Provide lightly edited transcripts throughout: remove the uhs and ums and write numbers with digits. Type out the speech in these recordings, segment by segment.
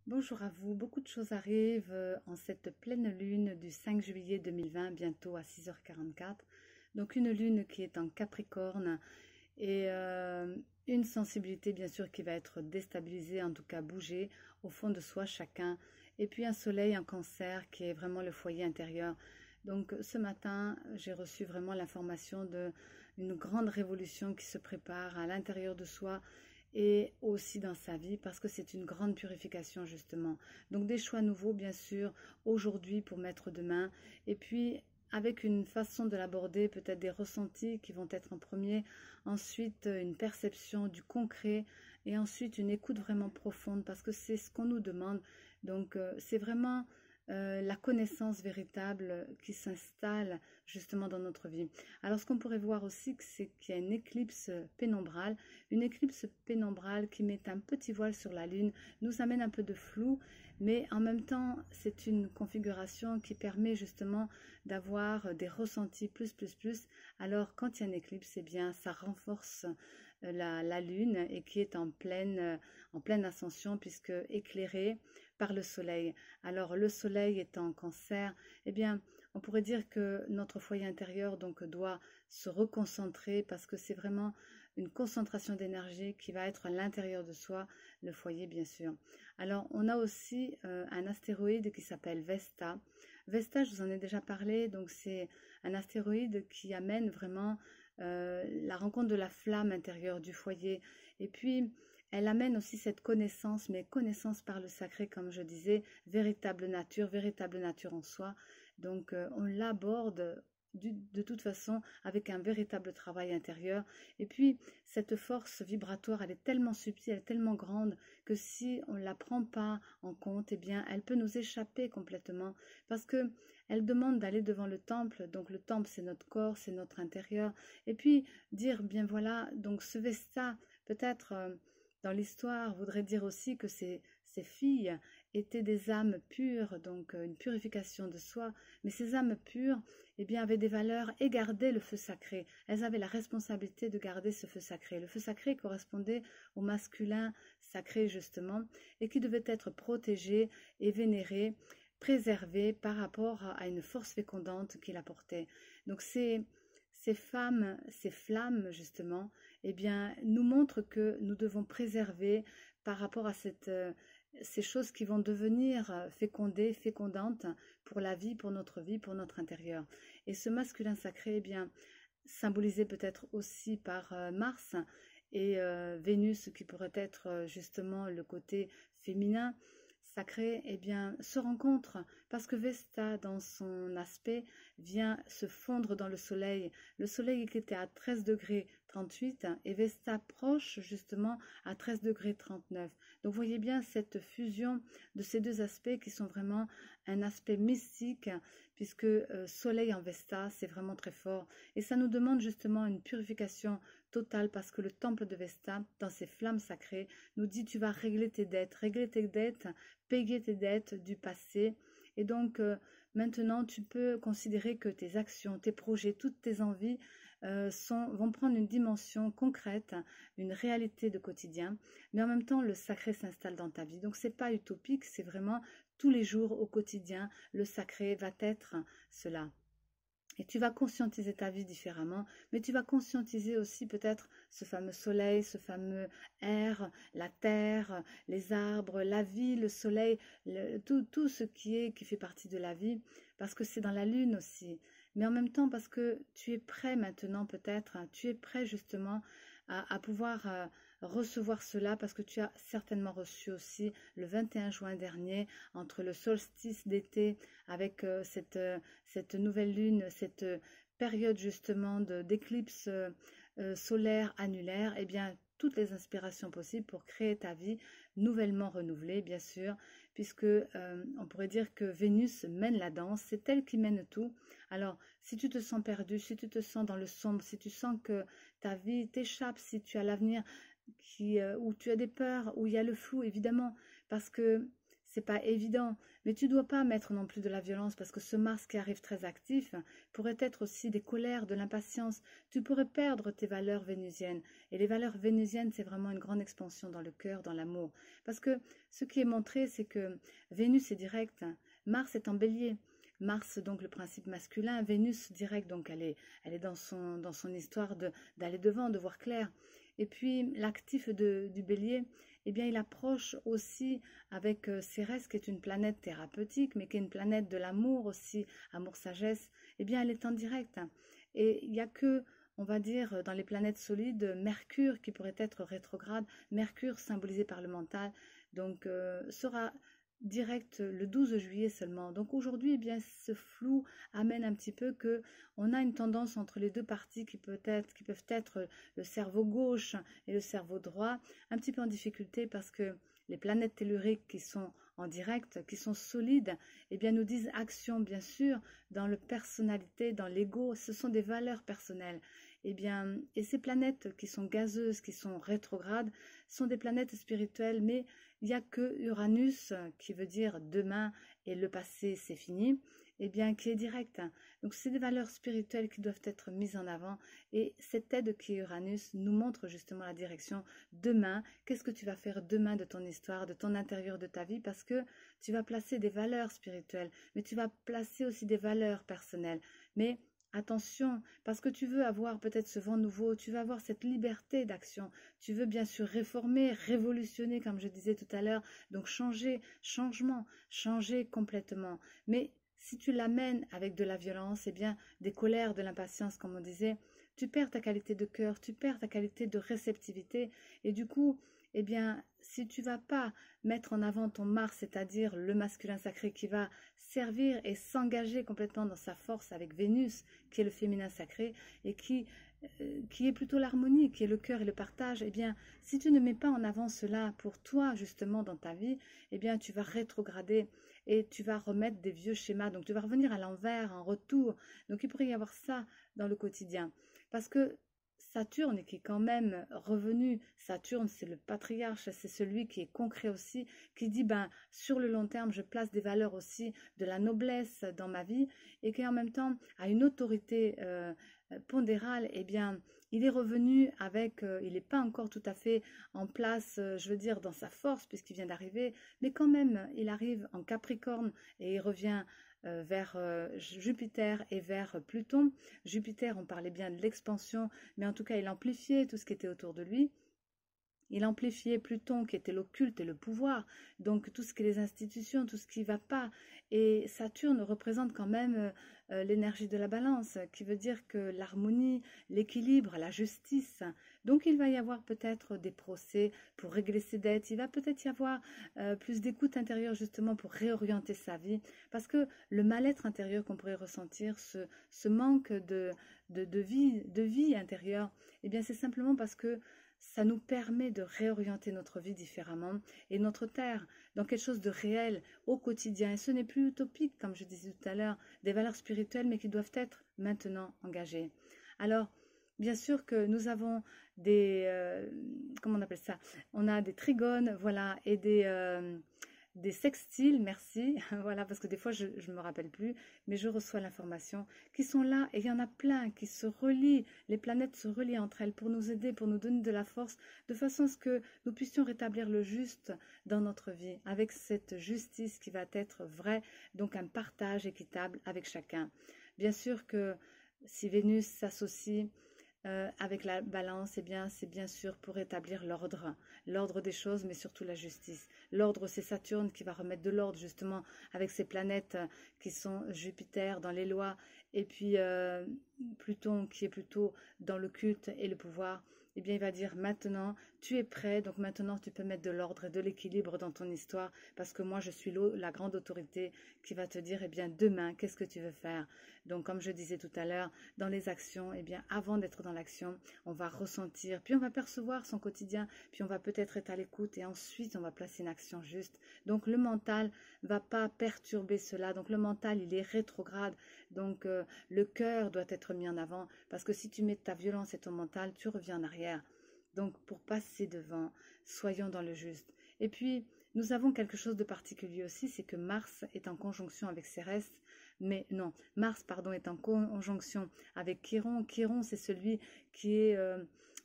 Bonjour à vous, beaucoup de choses arrivent en cette pleine lune du 5 juillet 2020, bientôt à 6h44. Donc une lune qui est en Capricorne et une sensibilité bien sûr qui va être déstabilisée, en tout cas bouger au fond de soi chacun. Et puis un soleil en Cancer qui est vraiment le foyer intérieur. Donc ce matin, j'ai reçu vraiment l'information d'une grande révolution qui se prépare à l'intérieur de soi et aussi dans sa vie parce que c'est une grande purification justement. Donc des choix nouveaux bien sûr aujourd'hui pour mettre demain et puis avec une façon de l'aborder, peut-être des ressentis qui vont être en premier, ensuite une perception du concret et ensuite une écoute vraiment profonde parce que c'est ce qu'on nous demande. Donc c'est vraiment la connaissance véritable qui s'installe justement dans notre vie. Alors ce qu'on pourrait voir aussi, c'est qu'il y a une éclipse pénombrale qui met un petit voile sur la Lune, nous amène un peu de flou, mais en même temps c'est une configuration qui permet justement d'avoir des ressentis plus. Alors quand il y a une éclipse, eh bien ça renforce la Lune et qui est en pleine ascension puisque éclairée par le Soleil. Alors le Soleil étant en Cancer, eh bien on pourrait dire que notre foyer intérieur donc doit se reconcentrer parce que c'est vraiment une concentration d'énergie qui va être à l'intérieur de soi, le foyer bien sûr. Alors on a aussi un astéroïde qui s'appelle Vesta. Vesta, je vous en ai déjà parlé, donc c'est un astéroïde qui amène vraiment la rencontre de la flamme intérieure du foyer. Et puis elle amène aussi cette connaissance, mais connaissance par le sacré, comme je disais, véritable nature en soi. Donc on l'aborde de toute façon avec un véritable travail intérieur. Et puis cette force vibratoire, elle est tellement subtile, elle est tellement grande que si on ne la prend pas en compte, eh bien elle peut nous échapper complètement parce que elle demande d'aller devant le temple. Donc le temple, c'est notre corps, c'est notre intérieur. Et puis dire, bien voilà, donc ce Vesta, peut-être dans l'histoire, voudrait dire aussi que ces filles étaient des âmes pures, donc une purification de soi. Mais ces âmes pures, eh bien, avaient des valeurs et gardaient le feu sacré. Elles avaient la responsabilité de garder ce feu sacré. Le feu sacré correspondait au masculin sacré, justement, et qui devait être protégé et vénéré, préservé par rapport à une force fécondante qu'il apportait. Donc, ces femmes, ces flammes, justement, eh bien, nous montrent que nous devons préserver par rapport à ces choses qui vont devenir fécondées, fécondantes pour la vie, pour notre intérieur. Et ce masculin sacré, eh bien, symbolisé peut-être aussi par Mars et Vénus, qui pourrait être justement le côté féminin, sacré, eh bien, se rencontrent parce que Vesta, dans son aspect, vient se fondre dans le soleil. Le soleil qui était à 13 degrés 38 et Vesta proche justement à 13 degrés 39. Donc vous voyez bien cette fusion de ces deux aspects qui sont vraiment un aspect mystique puisque soleil en Vesta, c'est vraiment très fort. Et ça nous demande justement une purification totale parce que le temple de Vesta, dans ses flammes sacrées, nous dit tu vas régler tes dettes, payer tes dettes du passé. Et donc maintenant, tu peux considérer que tes actions, tes projets, toutes tes envies vont prendre une dimension concrète, une réalité de quotidien, mais en même temps, le sacré s'installe dans ta vie. Donc, c'est pas utopique, c'est vraiment tous les jours, au quotidien, le sacré va être cela. Et tu vas conscientiser ta vie différemment, mais tu vas conscientiser aussi peut-être ce fameux soleil, ce fameux air, la terre, les arbres, la vie, le soleil, tout ce qui fait partie de la vie, parce que c'est dans la lune aussi. Mais en même temps, parce que tu es prêt maintenant peut-être, tu es prêt justement à pouvoir recevoir cela, parce que tu as certainement reçu aussi le 21 juin dernier, entre le solstice d'été avec cette nouvelle lune, cette période justement d'éclipse solaire annulaire, eh bien toutes les inspirations possibles pour créer ta vie nouvellement renouvelée, bien sûr, puisque on pourrait dire que Vénus mène la danse, c'est elle qui mène tout. Alors, si tu te sens perdu, si tu te sens dans le sombre, si tu sens que ta vie t'échappe, si tu as l'avenir où tu as des peurs, où il y a le flou, évidemment, parce que c'est pas évident, mais tu dois pas mettre non plus de la violence parce que ce Mars qui arrive très actif pourrait être aussi des colères, de l'impatience. Tu pourrais perdre tes valeurs vénusiennes. Et les valeurs vénusiennes, c'est vraiment une grande expansion dans le cœur, dans l'amour. Parce que ce qui est montré, c'est que Vénus est directe, Mars est en bélier. Mars, donc le principe masculin, Vénus direct, donc elle est dans son histoire d'aller devant, de voir clair. Et puis l'actif du bélier, eh bien il approche aussi avec Cérès, qui est une planète thérapeutique, mais qui est une planète de l'amour aussi, amour-sagesse, eh bien elle est en direct. Et il n'y a que, on va dire, dans les planètes solides, Mercure qui pourrait être rétrograde, Mercure symbolisé par le mental, donc sera direct le 12 juillet seulement. Donc aujourd'hui, eh bien, ce flou amène un petit peu que on a une tendance entre les deux parties qui peuvent être le cerveau gauche et le cerveau droit, un petit peu en difficulté parce que les planètes telluriques qui sont en direct, qui sont solides, eh bien, nous disent action, bien sûr, dans la personnalité, dans l'ego, ce sont des valeurs personnelles. Eh bien, et ces planètes qui sont gazeuses, qui sont rétrogrades, sont des planètes spirituelles, mais il n'y a que Uranus, qui veut dire demain et le passé c'est fini, et bien qui est direct. Donc c'est des valeurs spirituelles qui doivent être mises en avant et cette aide qui est Uranus nous montre justement la direction demain. Qu'est-ce que tu vas faire demain de ton histoire, de ton intérieur de ta vie, parce que tu vas placer des valeurs spirituelles, mais tu vas placer aussi des valeurs personnelles. Mais attention, parce que tu veux avoir peut-être ce vent nouveau, tu veux avoir cette liberté d'action, tu veux bien sûr réformer, révolutionner, comme je disais tout à l'heure, donc changer complètement. Mais si tu l'amènes avec de la violence, eh bien, des colères, de l'impatience, comme on disait, tu perds ta qualité de cœur, tu perds ta qualité de réceptivité, et du coup, eh bien, si tu vas pas mettre en avant ton Mars, c'est-à-dire le masculin sacré qui va servir et s'engager complètement dans sa force avec Vénus, qui est le féminin sacré, et qui est plutôt l'harmonie, qui est le cœur et le partage, eh bien, si tu ne mets pas en avant cela pour toi, justement, dans ta vie, eh bien, tu vas rétrograder et tu vas remettre des vieux schémas. Donc, tu vas revenir à l'envers, en retour. Donc, il pourrait y avoir ça dans le quotidien. Parce que Saturne qui est quand même revenu, Saturne c'est le patriarche, c'est celui qui est concret aussi, qui dit ben sur le long terme je place des valeurs aussi de la noblesse dans ma vie et qui en même temps a une autorité pondérale, eh bien il est revenu avec, il n'est pas encore tout à fait en place, je veux dire dans sa force puisqu'il vient d'arriver, mais quand même il arrive en Capricorne et il revient vers Jupiter et vers Pluton. Jupiter, on parlait bien de l'expansion, mais en tout cas, il amplifiait tout ce qui était autour de lui. Il amplifiait Pluton, qui était l'occulte et le pouvoir, donc tout ce qui est les institutions, tout ce qui ne va pas. Et Saturne représente quand même l'énergie de la balance, qui veut dire que l'harmonie, l'équilibre, la justice. Donc il va y avoir peut-être des procès pour régler ses dettes, il va peut-être y avoir plus d'écoute intérieure justement pour réorienter sa vie, parce que le mal-être intérieur qu'on pourrait ressentir, ce manque de vie intérieure, eh bien c'est simplement parce que ça nous permet de réorienter notre vie différemment et notre terre dans quelque chose de réel au quotidien. Et ce n'est plus utopique, comme je disais tout à l'heure, des valeurs spirituelles, mais qui doivent être maintenant engagées. Alors, bien sûr que nous avons comment on appelle ça? On a des trigones, voilà, et des sextiles, merci, voilà, parce que des fois je ne me rappelle plus, mais je reçois l'information, qui sont là, et il y en a plein qui se relient, les planètes se relient entre elles pour nous aider, pour nous donner de la force, de façon à ce que nous puissions rétablir le juste dans notre vie, avec cette justice qui va être vraie, donc un partage équitable avec chacun. Bien sûr que si Vénus s'associe avec la balance, eh bien, c'est bien sûr pour établir l'ordre des choses, mais surtout la justice. L'ordre, c'est Saturne qui va remettre de l'ordre, justement, avec ses planètes qui sont Jupiter dans les lois, et puis Pluton qui est plutôt dans le culte et le pouvoir. Eh bien, il va dire maintenant, tu es prêt, donc maintenant tu peux mettre de l'ordre et de l'équilibre dans ton histoire, parce que moi je suis la grande autorité qui va te dire, eh bien, demain, qu'est-ce que tu veux faire? Donc, comme je disais tout à l'heure, dans les actions, eh bien, avant d'être dans l'action, on va ressentir, puis on va percevoir son quotidien, puis on va peut-être être à l'écoute, et ensuite on va placer une action juste. Donc, le mental va pas perturber cela. Donc, le mental, il est rétrograde. Donc, le cœur doit être mis en avant, parce que si tu mets ta violence et ton mental, tu reviens en arrière. Donc, pour passer devant, soyons dans le juste. Et puis, Nous avons quelque chose de particulier aussi, c'est que Mars est en conjonction avec Cérès, mais non, Mars, pardon, est en conjonction avec Chiron. Chiron, c'est celui qui est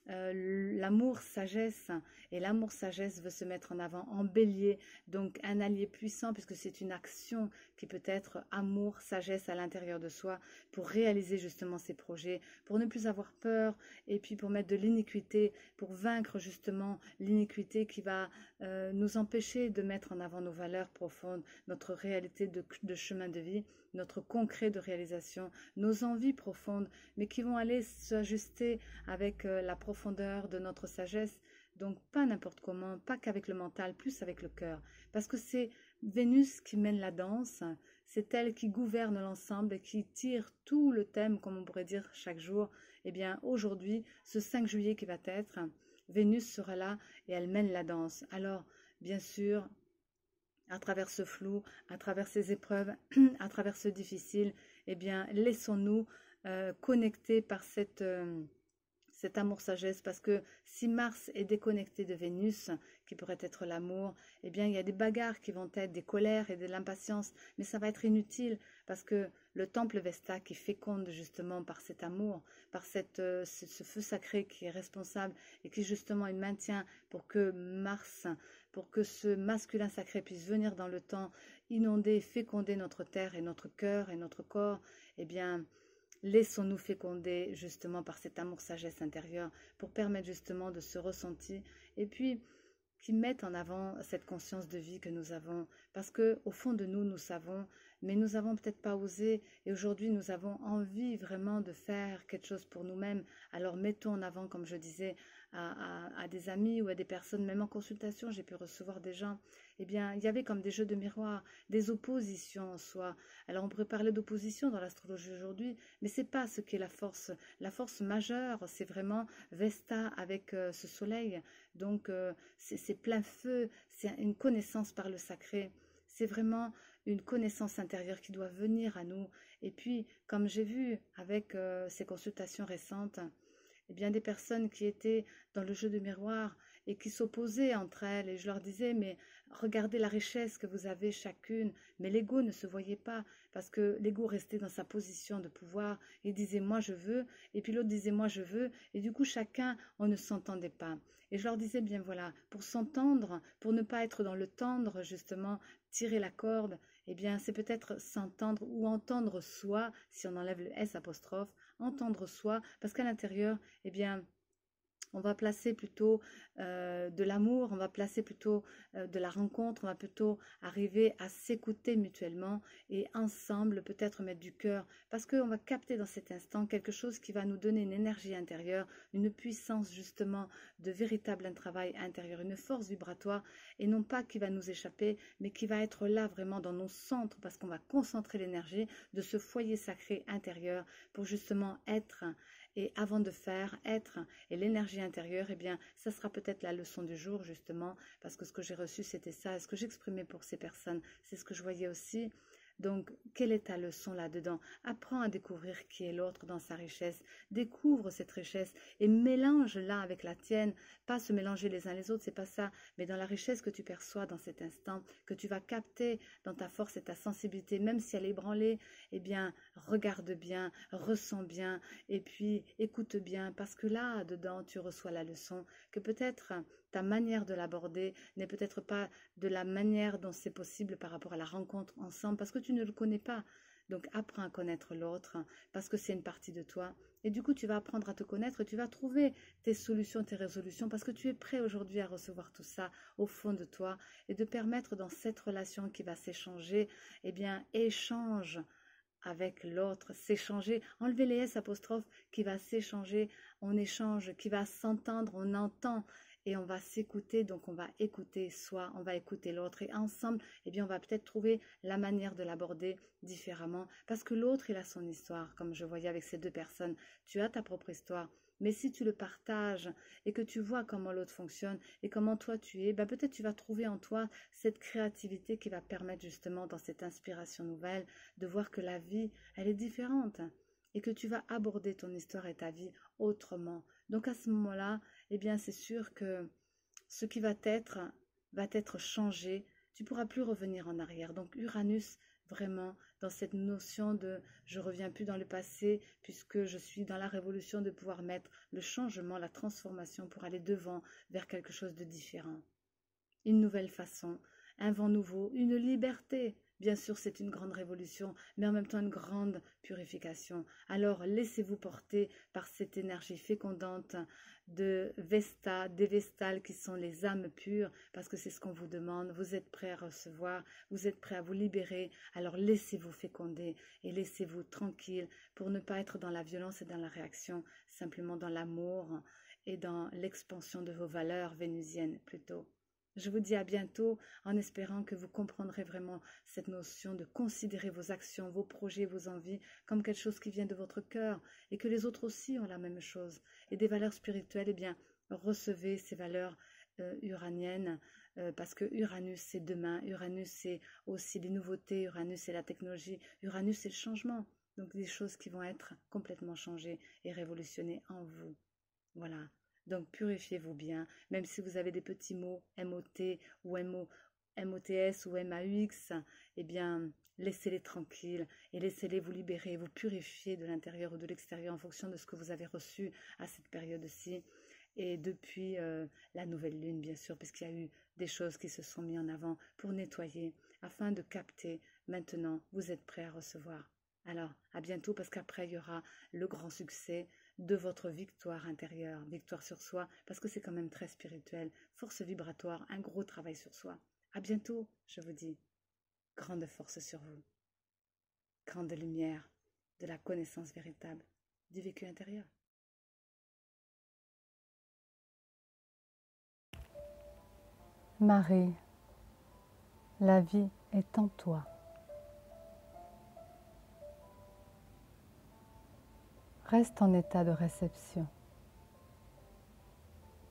l'amour sagesse, et l'amour sagesse veut se mettre en avant en bélier, donc un allié puissant puisque c'est une action qui peut être amour sagesse à l'intérieur de soi pour réaliser justement ses projets, pour ne plus avoir peur, et puis pour mettre de l'iniquité, pour vaincre justement l'iniquité qui va nous empêcher de mettre en avant nos valeurs profondes, notre réalité de chemin de vie, notre concret de réalisation, nos envies profondes, mais qui vont aller s'ajuster avec la profondeur de notre sagesse. Donc pas n'importe comment, pas qu'avec le mental, plus avec le cœur. Parce que c'est Vénus qui mène la danse, c'est elle qui gouverne l'ensemble et qui tire tout le thème, comme on pourrait dire chaque jour. Eh bien aujourd'hui, ce 5 juillet qui va être, Vénus sera là et elle mène la danse. Alors, bien sûr, à travers ce flou, à travers ces épreuves, à travers ce difficile, eh bien, laissons-nous connecter par cet amour-sagesse, parce que si Mars est déconnecté de Vénus, qui pourrait être l'amour, eh bien, il y a des bagarres qui vont être des colères et de l'impatience, mais ça va être inutile, parce que le temple Vesta qui féconde justement par cet amour, par ce feu sacré qui est responsable et qui justement il maintient pour que Mars, pour que ce masculin sacré puisse venir dans le temps, inonder, féconder notre terre et notre cœur et notre corps, eh bien, laissons-nous féconder justement par cet amour-sagesse intérieur pour permettre justement de se ressentir et puis qui mettent en avant cette conscience de vie que nous avons. Parce que au fond de nous, nous savons, mais nous n'avons peut-être pas osé. Et aujourd'hui, nous avons envie vraiment de faire quelque chose pour nous-mêmes. Alors mettons en avant, comme je disais, à des amis ou à des personnes, même en consultation, j'ai pu recevoir des gens. Eh bien, il y avait comme des jeux de miroir, des oppositions en soi. Alors on pourrait parler d'opposition dans l'astrologie aujourd'hui, mais c'est pas ce qu'est la force. La force majeure, c'est vraiment Vesta avec ce soleil. Donc c'est plein feu, c'est une connaissance par le sacré. C'est vraiment une connaissance intérieure qui doit venir à nous. Et puis, comme j'ai vu avec ces consultations récentes, eh bien des personnes qui étaient dans le jeu de miroir et qui s'opposaient entre elles. Et je leur disais, mais regardez la richesse que vous avez chacune. Mais l'ego ne se voyait pas parce que l'ego restait dans sa position de pouvoir. Il disait, moi je veux. Et puis l'autre disait, moi je veux. Et du coup, chacun, on ne s'entendait pas. Et je leur disais, bien voilà, pour s'entendre, pour ne pas être dans le tendre, justement, tirer la corde, eh bien, c'est peut-être s'entendre ou entendre soi, si on enlève le S apostrophe, entendre soi, parce qu'à l'intérieur, eh bien, on va placer plutôt de l'amour, on va placer plutôt de la rencontre, on va plutôt arriver à s'écouter mutuellement et ensemble peut-être mettre du cœur parce qu'on va capter dans cet instant quelque chose qui va nous donner une énergie intérieure, une puissance justement de véritable travail intérieur, une force vibratoire et non pas qui va nous échapper mais qui va être là vraiment dans nos centres parce qu'on va concentrer l'énergie de ce foyer sacré intérieur pour justement être et avant de faire, être et l'énergie intérieure, eh bien, ça sera peut-être la leçon du jour, justement, parce que ce que j'ai reçu, c'était ça. Et ce que j'exprimais pour ces personnes, c'est ce que je voyais aussi. Donc, quelle est ta leçon là-dedans? Apprends à découvrir qui est l'autre dans sa richesse. Découvre cette richesse et mélange-la avec la tienne. Pas se mélanger les uns les autres, c'est pas ça. Mais dans la richesse que tu perçois dans cet instant, que tu vas capter dans ta force et ta sensibilité, même si elle est ébranlée, eh bien, regarde bien, ressens bien et puis écoute bien. Parce que là, dedans, tu reçois la leçon que peut-être ta manière de l'aborder n'est peut-être pas de la manière dont c'est possible par rapport à la rencontre ensemble, parce que tu ne le connais pas. Donc apprends à connaître l'autre, parce que c'est une partie de toi. Et du coup, tu vas apprendre à te connaître, et tu vas trouver tes solutions, tes résolutions, parce que tu es prêt aujourd'hui à recevoir tout ça au fond de toi, et de permettre dans cette relation qui va s'échanger, eh bien, échange avec l'autre, s'échanger, enlever les S apostrophes, qui va s'échanger, on échange, qui va s'entendre, on entend, et on va s'écouter, donc on va écouter soi, on va écouter l'autre, et ensemble, eh bien, on va peut-être trouver la manière de l'aborder différemment, parce que l'autre, il a son histoire, comme je voyais avec ces deux personnes, tu as ta propre histoire, mais si tu le partages et que tu vois comment l'autre fonctionne et comment toi tu es, ben peut-être tu vas trouver en toi cette créativité qui va permettre justement dans cette inspiration nouvelle de voir que la vie, elle est différente et que tu vas aborder ton histoire et ta vie autrement. Donc à ce moment-là, eh bien c'est sûr que ce qui va être va être changé. Tu ne pourras plus revenir en arrière. Donc Uranus, vraiment, dans cette notion de je reviens plus dans le passé, puisque je suis dans la révolution de pouvoir mettre le changement, la transformation pour aller devant vers quelque chose de différent. Une nouvelle façon, un vent nouveau, une liberté. Bien sûr, c'est une grande révolution, mais en même temps une grande purification. Alors, laissez-vous porter par cette énergie fécondante de Vesta, des Vestales qui sont les âmes pures, parce que c'est ce qu'on vous demande. Vous êtes prêts à recevoir, vous êtes prêts à vous libérer. Alors, laissez-vous féconder et laissez-vous tranquille pour ne pas être dans la violence et dans la réaction, simplement dans l'amour et dans l'expansion de vos valeurs vénusiennes plutôt. Je vous dis à bientôt en espérant que vous comprendrez vraiment cette notion de considérer vos actions, vos projets, vos envies comme quelque chose qui vient de votre cœur et que les autres aussi ont la même chose. Et des valeurs spirituelles, eh bien, recevez ces valeurs uraniennes parce que Uranus c'est demain, Uranus c'est aussi les nouveautés, Uranus c'est la technologie, Uranus c'est le changement. Donc des choses qui vont être complètement changées et révolutionnées en vous. Voilà. Donc purifiez-vous bien, même si vous avez des petits mots MOT ou MOTS ou MAUX, eh bien laissez-les tranquilles et laissez-les vous libérer, vous purifier de l'intérieur ou de l'extérieur en fonction de ce que vous avez reçu à cette période-ci. Et depuis la nouvelle lune, bien sûr, parce qu'il y a eu des choses qui se sont mises en avant pour nettoyer, afin de capter. Maintenant, vous êtes prêts à recevoir. Alors, à bientôt, parce qu'après, il y aura le grand succès de votre victoire intérieure, victoire sur soi, parce que c'est quand même très spirituel, force vibratoire, un gros travail sur soi. À bientôt, je vous dis. Grande force sur vous, grande lumière de la connaissance véritable du vécu intérieur. Marie, la vie est en toi. Reste en état de réception.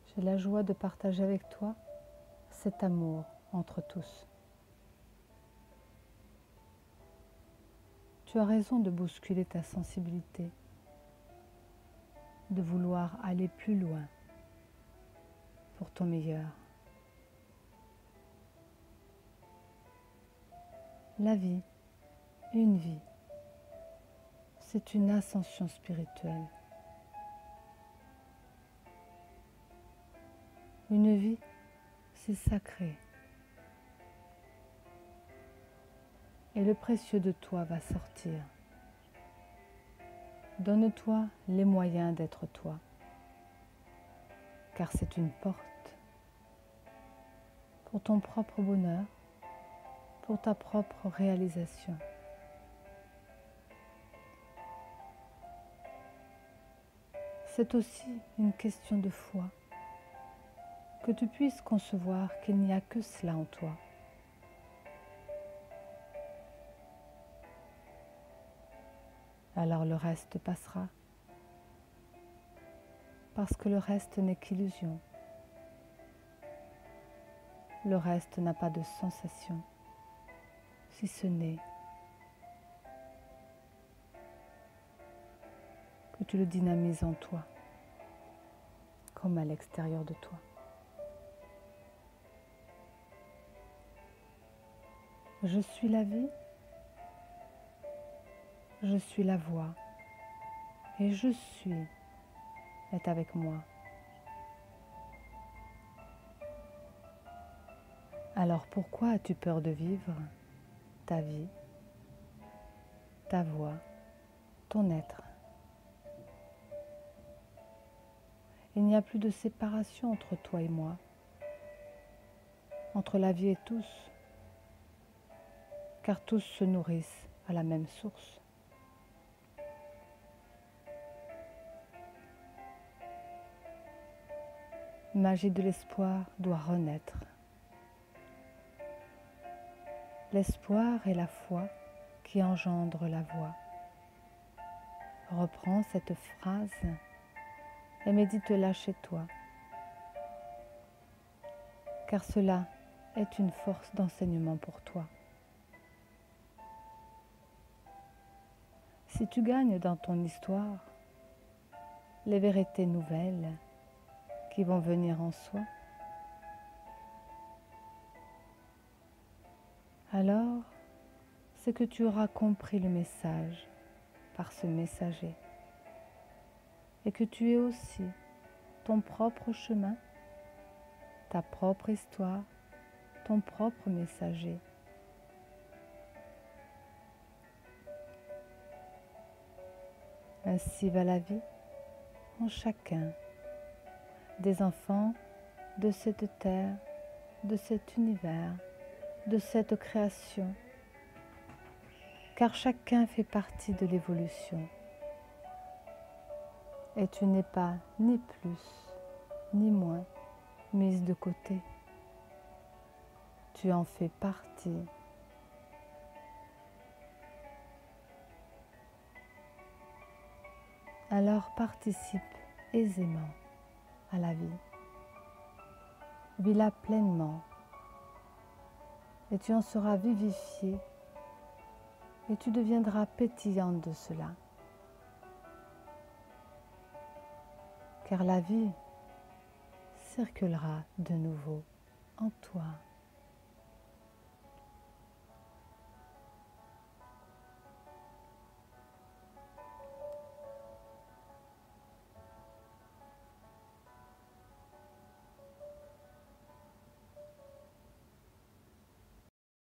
J'ai la joie de partager avec toi cet amour entre tous. Tu as raison de bousculer ta sensibilité, de vouloir aller plus loin pour ton meilleur. La vie, une vie, c'est une ascension spirituelle. Une vie, c'est sacré. Et le précieux de toi va sortir. Donne-toi les moyens d'être toi, car c'est une porte pour ton propre bonheur, pour ta propre réalisation. C'est aussi une question de foi, que tu puisses concevoir qu'il n'y a que cela en toi. Alors le reste passera, parce que le reste n'est qu'illusion. Le reste n'a pas de sensation, si ce n'est que tu le dynamises en toi, comme à l'extérieur de toi. Je suis la vie, je suis la voix, et je suis est avec moi. Alors pourquoi as-tu peur de vivre ta vie, ta voix, ton être? Il n'y a plus de séparation entre toi et moi, entre la vie et tous, car tous se nourrissent à la même source. Magie de l'espoir doit renaître. L'espoir est la foi qui engendre la voix. Reprends cette phrase et médite-la chez toi, car cela est une force d'enseignement pour toi. Si tu gagnes dans ton histoire les vérités nouvelles qui vont venir en soi, alors c'est que tu auras compris le message par ce messager et que tu es aussi ton propre chemin, ta propre histoire, ton propre messager. Ainsi va la vie en chacun des enfants de cette terre, de cet univers, de cette création, car chacun fait partie de l'évolution. Et tu n'es pas ni plus ni moins mise de côté. Tu en fais partie. Alors participe aisément à la vie. Vis-la pleinement et tu en seras vivifié et tu deviendras pétillante de cela. Car la vie circulera de nouveau en toi.